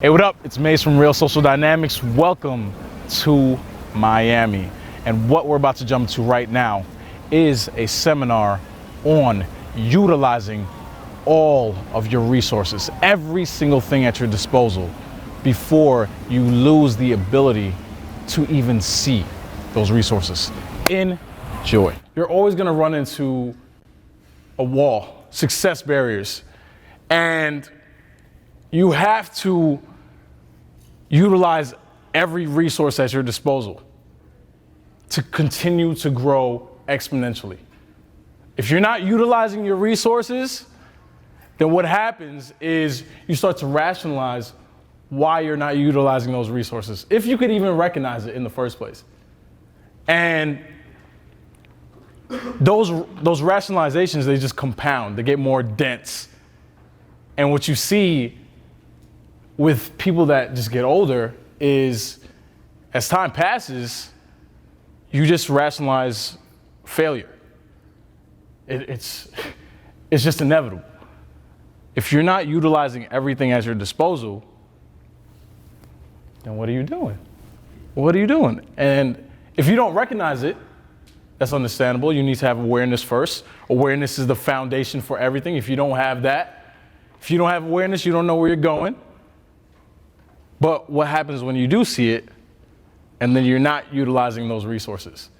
Hey, what up? It's Maze from Real Social Dynamics. Welcome to Miami. And what we're about to jump to right now is a seminar on utilizing all of your resources, every single thing at your disposal, before you lose the ability to even see those resources. Enjoy. You're always gonna run into a wall, success barriers, and you have to utilize every resource at your disposal to continue to grow exponentially. If you're not utilizing your resources, then what happens is you start to rationalize why you're not utilizing those resources, if you could even recognize it in the first place. And those rationalizations, they just compound, they get more dense. And what you see with people that just get older is, as time passes, you just rationalize failure. It's just inevitable. If you're not utilizing everything at your disposal, then what are you doing? What are you doing? And if you don't recognize it, that's understandable. You need to have awareness first. Awareness is the foundation for everything. If you don't have that, if you don't have awareness, you don't know where you're going. But what happens when you do see it and then you're not utilizing those resources?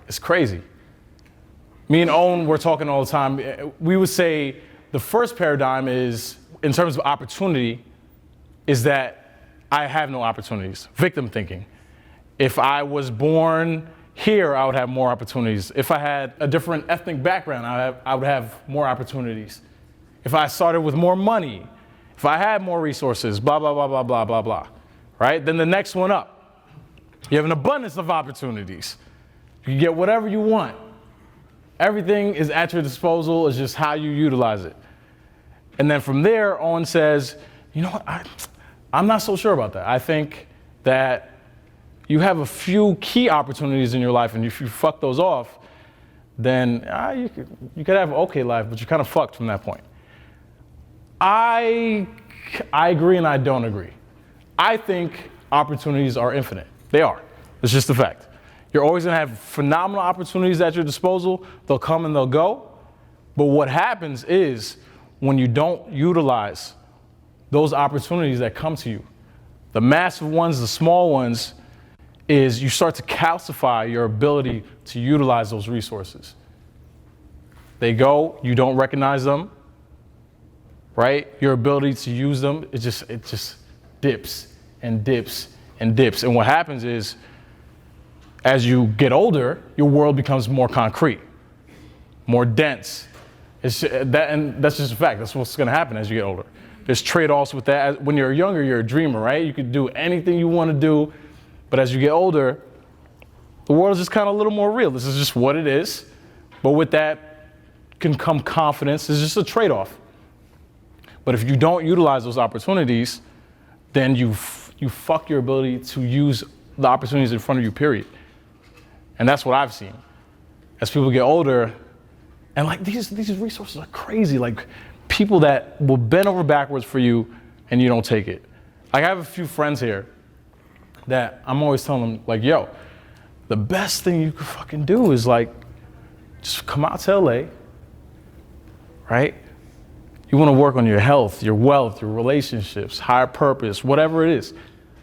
It's crazy. Me and Owen, we're talking all the time. We would say the first paradigm is, in terms of opportunity, is that I have no opportunities. Victim thinking. If I was born here, I would have more opportunities. If I had a different ethnic background, I would have more opportunities. If I started with more money, if I had more resources, blah, blah, blah, blah, blah, blah, blah, right? Then the next one up, you have an abundance of opportunities. You can get whatever you want. Everything is at your disposal. It's just how you utilize it. And then from there, Owen says, you know what, I'm not so sure about that. I think that you have a few key opportunities in your life, and if you fuck those off, then you could have an okay life, but you're kind of fucked from that point. I agree and I don't agree. I think opportunities are infinite. They are. It's just a fact. You're always gonna have phenomenal opportunities at your disposal. They'll come and they'll go. But what happens is when you don't utilize those opportunities that come to you, the massive ones, the small ones, is you start to calcify your ability to utilize those resources. They go, you don't recognize them. Right? Your ability to use them, it just dips and dips and dips. And what happens is, as you get older, your world becomes more concrete, more dense. And that's just a fact. That's what's going to happen as you get older. There's trade-offs with that. When you're younger, you're a dreamer, right? You could do anything you want to do. But as you get older, the world is just kind of a little more real. This is just what it is. But with that can come confidence. It's just a trade-off. But if you don't utilize those opportunities, then you fuck your ability to use the opportunities in front of you, period. And that's what I've seen. As people get older, and like these resources are crazy. Like people that will bend over backwards for you and you don't take it. Like I have a few friends here that I'm always telling them, like, yo, the best thing you could fucking do is like, just come out to LA, right? You want to work on your health, your wealth, your relationships, higher purpose, whatever it is,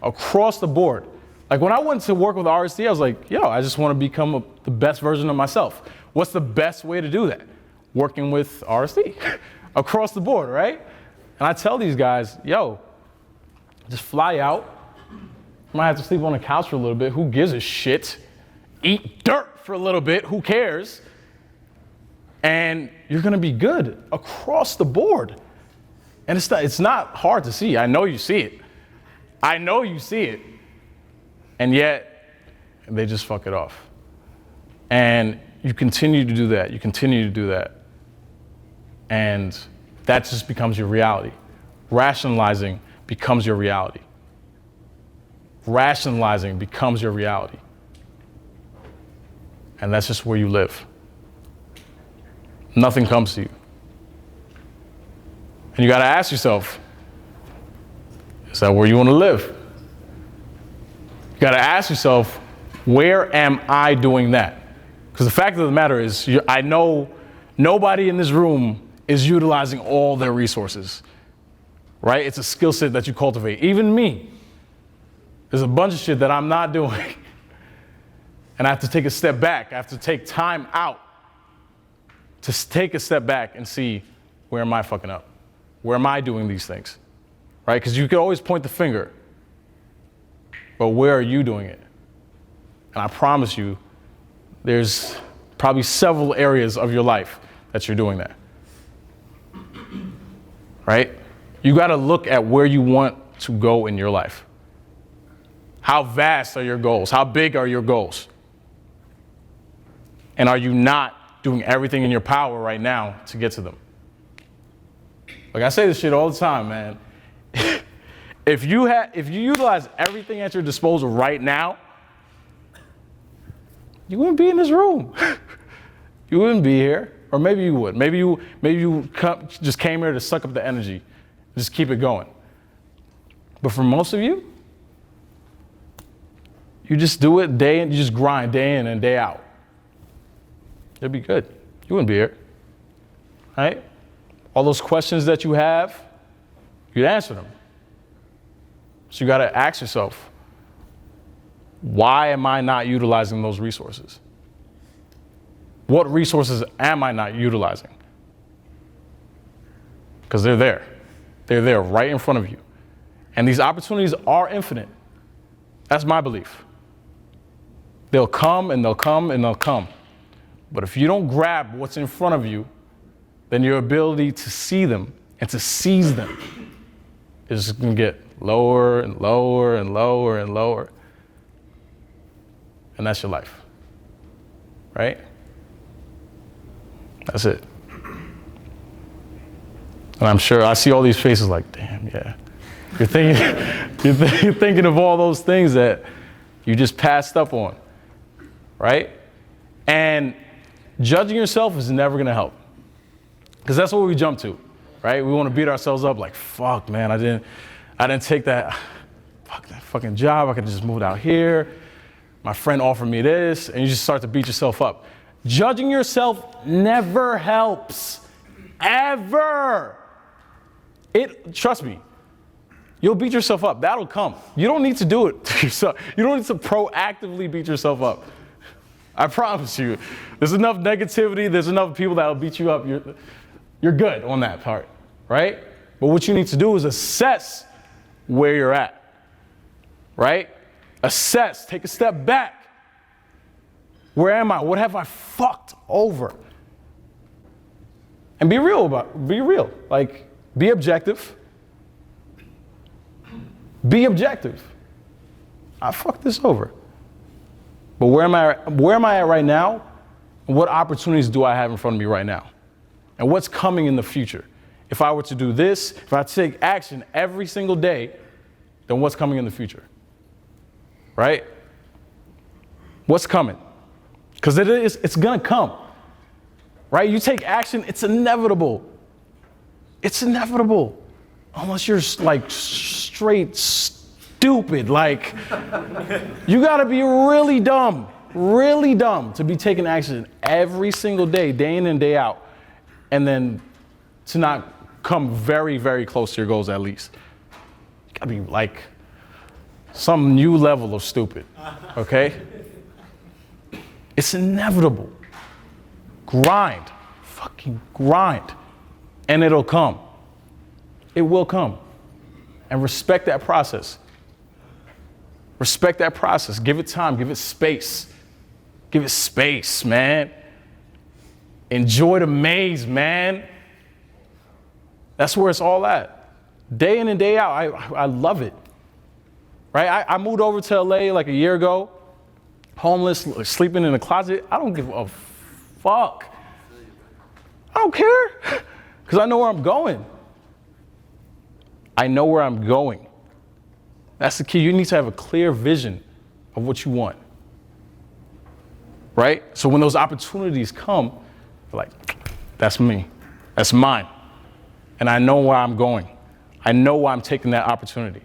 across the board. Like when I went to work with RSD, I was like, yo, I just want to become the best version of myself. What's the best way to do that? Working with RSD across the board, right? And I tell these guys, yo, just fly out. I might have to sleep on the couch for a little bit. Who gives a shit? Eat dirt for a little bit. Who cares? And you're gonna be good across the board. And it's not hard to see. I know you see it. I know you see it. And yet, they just fuck it off. And you continue to do that. You continue to do that. And that just becomes your reality. Rationalizing becomes your reality. Rationalizing becomes your reality. And that's just where you live. Nothing comes to you. And you got to ask yourself, Is that where you want to live? You got to ask yourself, where am I doing that? Because the fact of the matter is, I know nobody in this room is utilizing all their resources, right? It's a skill set that you cultivate. Even me, there's a bunch of shit that I'm not doing. And I have to take a step back. I have to take time out to take a step back and see, where am I fucking up? Where am I doing these things? Right? Because you can always point the finger, but where are you doing it? And I promise you, there's probably several areas of your life that you're doing that. Right? You got to look at where you want to go in your life. How vast are your goals? How big are your goals? And are you not doing everything in your power right now to get to them? Like I say this shit all the time, man. If you utilize everything at your disposal right now, you wouldn't be in this room. You wouldn't be here. Or maybe you would. Maybe you just came here to suck up the energy, just keep it going. But for most of you, you just do it you just grind day in and day out. You'll be good. You wouldn't be here, right? All those questions that you have, you'd answer them. So you got to ask yourself, why am I not utilizing those resources? What resources am I not utilizing? Because they're there. They're there right in front of you. And these opportunities are infinite. That's my belief. They'll come and they'll come and they'll come. But if you don't grab what's in front of you, then your ability to see them and to seize them is just going to get lower and lower and lower and lower. And that's your life, right? That's it. And I'm sure I see all these faces like, damn, yeah. You're thinking of all those things that you just passed up on, right? And judging yourself is never going to help. Because that's what we jump to, right? We want to beat ourselves up like, fuck, man, I didn't take that fucking job. I could have just moved out here. My friend offered me this, and you just start to beat yourself up. Judging yourself never helps, ever. Trust me, you'll beat yourself up. That'll come. You don't need to do it to yourself. You don't need to proactively beat yourself up. I promise you. There's enough negativity. There's enough people that will beat you up. You're good on that part, right? But what you need to do is assess where you're at, right? Assess. Take a step back. Where am I? What have I fucked over? And be real. Like, be objective. Be objective. I fucked this over. But where am I at right now? And what opportunities do I have in front of me right now? And what's coming in the future? If I were to do this, if I take action every single day, then what's coming in the future? Right? What's coming? Because it's gonna come. Right? You take action, it's inevitable. It's inevitable. Unless you're like straight stupid. Like, you gotta be really dumb to be taking action every single day in and day out, and then to not come very, very close to your goals at least. You gotta be like some new level of stupid, okay? It's inevitable. Grind, fucking grind, and it'll come. It will come. And respect that process. Respect that process. Give it time, give it space. Give it space, man. Enjoy the maze, man. That's where it's all at. Day in and day out, I love it. Right? I moved over to LA like a year ago, homeless, sleeping in a closet. I don't give a fuck. I don't care, because I know where I'm going. I know where I'm going. That's the key. You need to have a clear vision of what you want. Right? So when those opportunities come, you're like, that's me. That's mine. And I know where I'm going. I know why I'm taking that opportunity.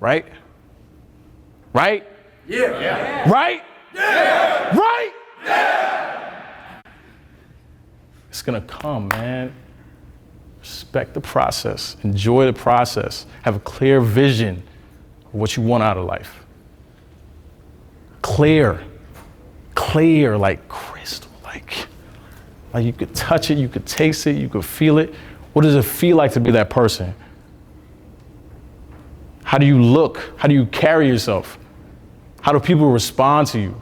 right? Right? Yeah. Right? Yeah. Right? Yeah. It's gonna come, man. Respect the process, enjoy the process, have a clear vision of what you want out of life. Clear like crystal, like you could touch it, you could taste it, you could feel it. What does it feel like to be that person? How do you look? How do you carry yourself? How do people respond to you?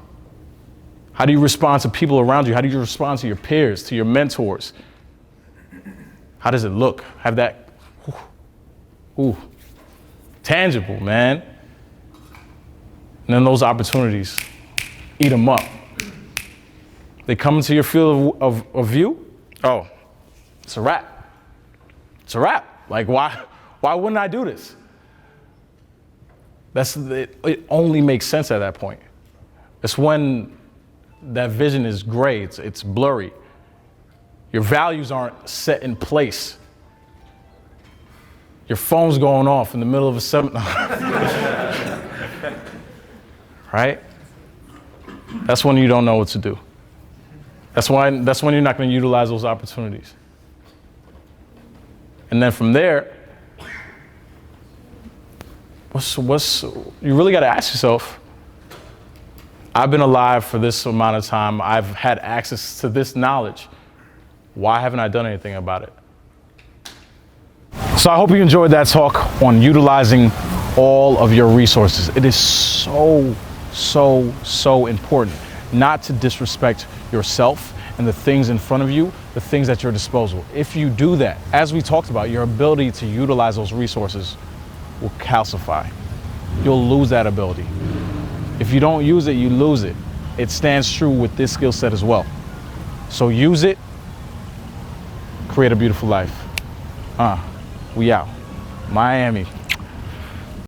How do you respond to people around you? How do you respond to your peers, to your mentors? How does it look? Have that, tangible, man. And then those opportunities, eat them up. They come into your field of view, oh, it's a wrap. It's a wrap. Like, why wouldn't I do this? It only makes sense at that point. It's when that vision is gray, it's blurry. Your values aren't set in place. Your phone's going off in the middle of a seminar. Right? That's when you don't know what to do. That's when you're not going to utilize those opportunities. And then from there, you really got to ask yourself, I've been alive for this amount of time. I've had access to this knowledge. Why haven't I done anything about it? So I hope you enjoyed that talk on utilizing all of your resources. It is so important not to disrespect yourself and the things in front of you, the things at your disposal. If you do that, as we talked about, your ability to utilize those resources will calcify. You'll lose that ability. If you don't use it, you lose it. It stands true with this skill set as well. So use it, create a beautiful life. We out. Miami.